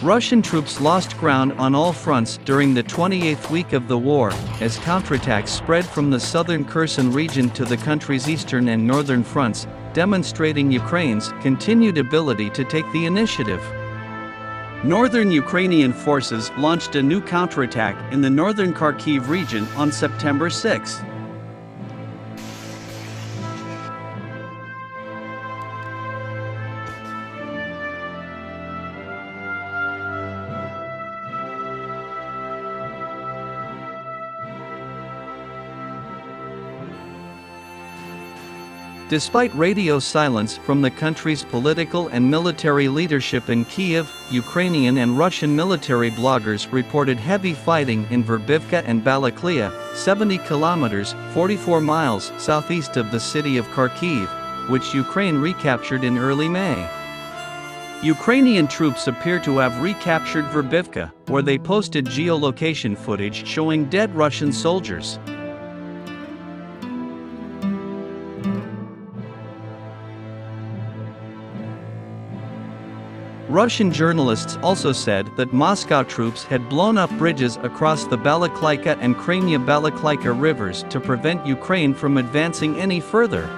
Russian troops lost ground on all fronts during the 28th week of the war, as counterattacks spread from the southern Kherson region to the country's eastern and northern fronts, demonstrating Ukraine's continued ability to take the initiative. Northern Ukrainian forces launched a new counterattack in the northern Kharkiv region on September 6. Despite radio silence from the country's political and military leadership in Kiev, Ukrainian and Russian military bloggers reported heavy fighting in Verbivka and Balakliia, 70 kilometers (44 miles) southeast of the city of Kharkiv, which Ukraine recaptured in early May. Ukrainian troops appear to have recaptured Verbivka, where they posted geolocation footage showing dead Russian soldiers. Russian journalists also said that Moscow troops had blown up bridges across the Balakleyka and Krainya Balakleyka rivers to prevent Ukraine from advancing any further.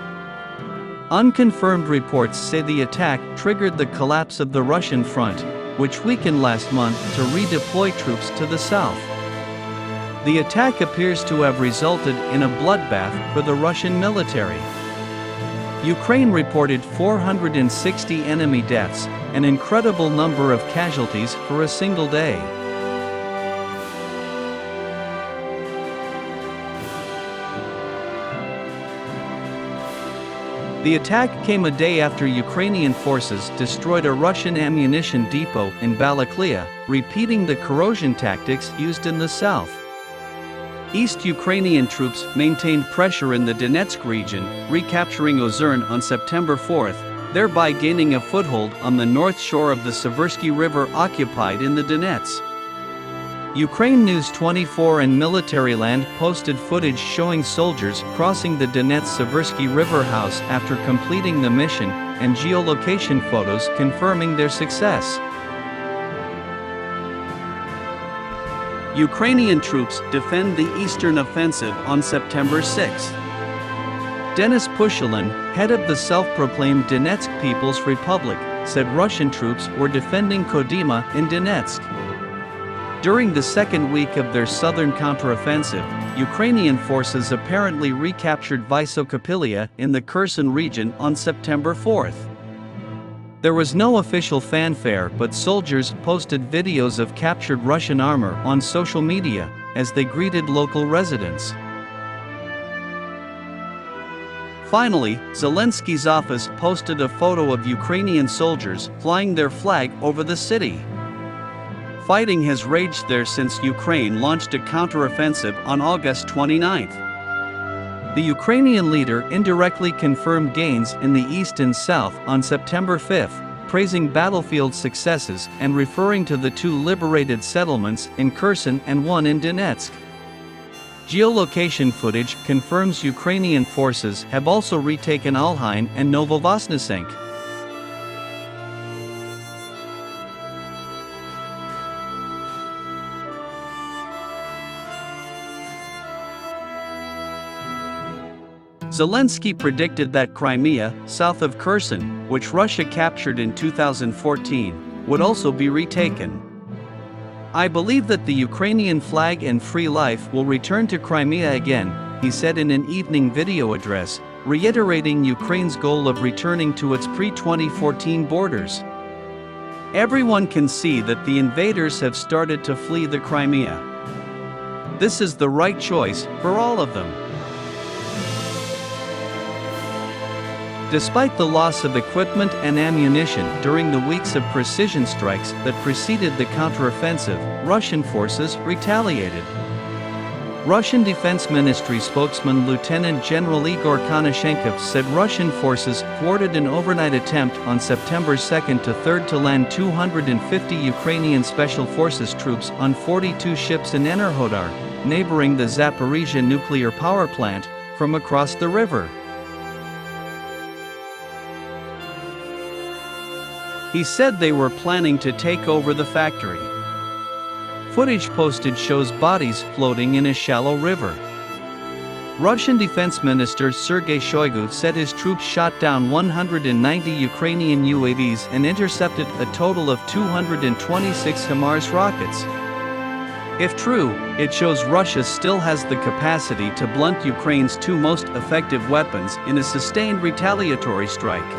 Unconfirmed reports say the attack triggered the collapse of the Russian front, which weakened last month to redeploy troops to the south. The attack appears to have resulted in a bloodbath for the Russian military. Ukraine reported 460 enemy deaths, an incredible number of casualties for a single day. The attack came a day after Ukrainian forces destroyed a Russian ammunition depot in Balakliia, repeating the corrosion tactics used in the south. East Ukrainian troops maintained pressure in the Donetsk region, recapturing Ozerne on September 4, thereby gaining a foothold on the north shore of the Siversky River occupied in the Donetsk. Ukrainian News24 and MilitaryLand posted footage showing soldiers crossing the Donetsk Siversky River house after completing the mission, and geolocation photos confirming their success. Ukrainian troops defend the eastern offensive on September 6. Denis Pushilin, head of the self-proclaimed Donetsk People's Republic, said Russian troops were defending Kodyma in Donetsk. During the second week of their southern counteroffensive, Ukrainian forces apparently recaptured Vysokopilia in the Kherson region on September 4. There was no official fanfare, but soldiers posted videos of captured Russian armor on social media as they greeted local residents. Finally, Zelensky's office posted a photo of Ukrainian soldiers flying their flag over the city. Fighting has raged there since Ukraine launched a counteroffensive on August 29. The Ukrainian leader indirectly confirmed gains in the east and south on September 5, praising battlefield successes and referring to the two liberated settlements in Kherson and one in Donetsk. Geolocation footage confirms Ukrainian forces have also retaken Alhain and Novovosnesensk. Zelensky predicted that Crimea, south of Kherson, which Russia captured in 2014, would also be retaken. "I believe that the Ukrainian flag and free life will return to Crimea again," he said in an evening video address, reiterating Ukraine's goal of returning to its pre-2014 borders. "Everyone can see that the invaders have started to flee the Crimea. This is the right choice for all of them." Despite the loss of equipment and ammunition during the weeks of precision strikes that preceded the counteroffensive, Russian forces retaliated. Russian Defense Ministry spokesman Lieutenant General Igor Konashenkov said Russian forces thwarted an overnight attempt on September 2 to 3 to land 250 Ukrainian Special Forces troops on 42 ships in Enerhodar, neighboring the Zaporizhia nuclear power plant, from across the river. He said they were planning to take over the factory. Footage posted shows bodies floating in a shallow river. Russian Defense Minister Sergei Shoigu said his troops shot down 190 Ukrainian UAVs and intercepted a total of 226 HIMARS rockets. If true, it shows Russia still has the capacity to blunt Ukraine's two most effective weapons in a sustained retaliatory strike.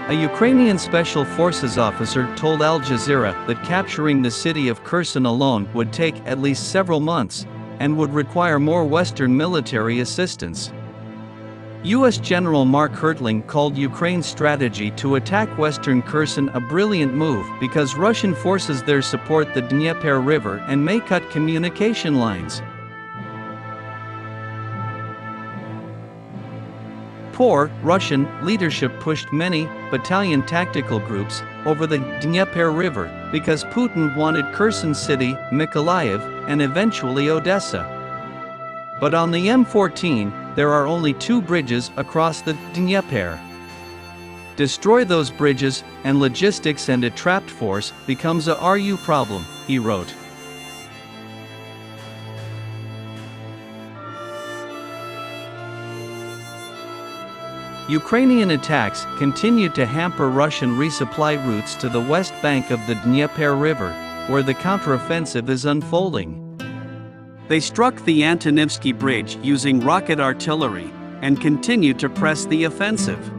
A Ukrainian Special Forces officer told Al Jazeera that capturing the city of Kherson alone would take at least several months, and would require more Western military assistance. U.S. General Mark Hertling called Ukraine's strategy to attack Western Kherson a brilliant move because Russian forces there support the Dnieper River and may cut communication lines. Poor Russian leadership pushed many battalion tactical groups over the Dnieper River because Putin wanted Kherson City, Mykolaiv, and eventually Odessa. But on the M14, there are only 2 bridges across the Dnieper. Destroy those bridges, and logistics and a trapped force becomes a RU problem, he wrote. Ukrainian attacks continued to hamper Russian resupply routes to the west bank of the Dnieper River, where the counteroffensive is unfolding. They struck the Antonivsky Bridge using rocket artillery, and continued to press the offensive.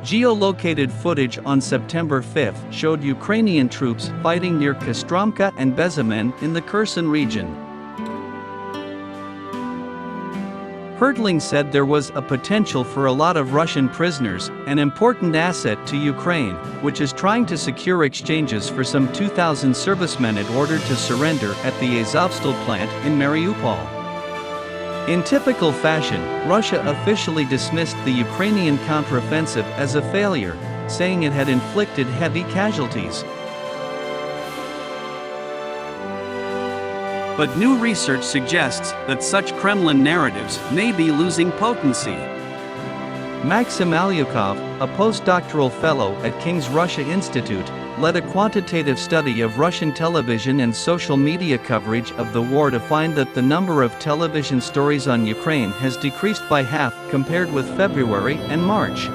Geolocated footage on September 5 showed Ukrainian troops fighting near Kostromka and Bezemen in the Kherson region. Hertling said there was a potential for a lot of Russian prisoners, an important asset to Ukraine, which is trying to secure exchanges for some 2,000 servicemen in order to surrender at the Azovstal plant in Mariupol. In typical fashion, Russia officially dismissed the Ukrainian counteroffensive as a failure, saying it had inflicted heavy casualties. But new research suggests that such Kremlin narratives may be losing potency. Maxim Alyukov, a postdoctoral fellow at King's Russia Institute, led a quantitative study of Russian television and social media coverage of the war to find that the number of television stories on Ukraine has decreased by half compared with February and March.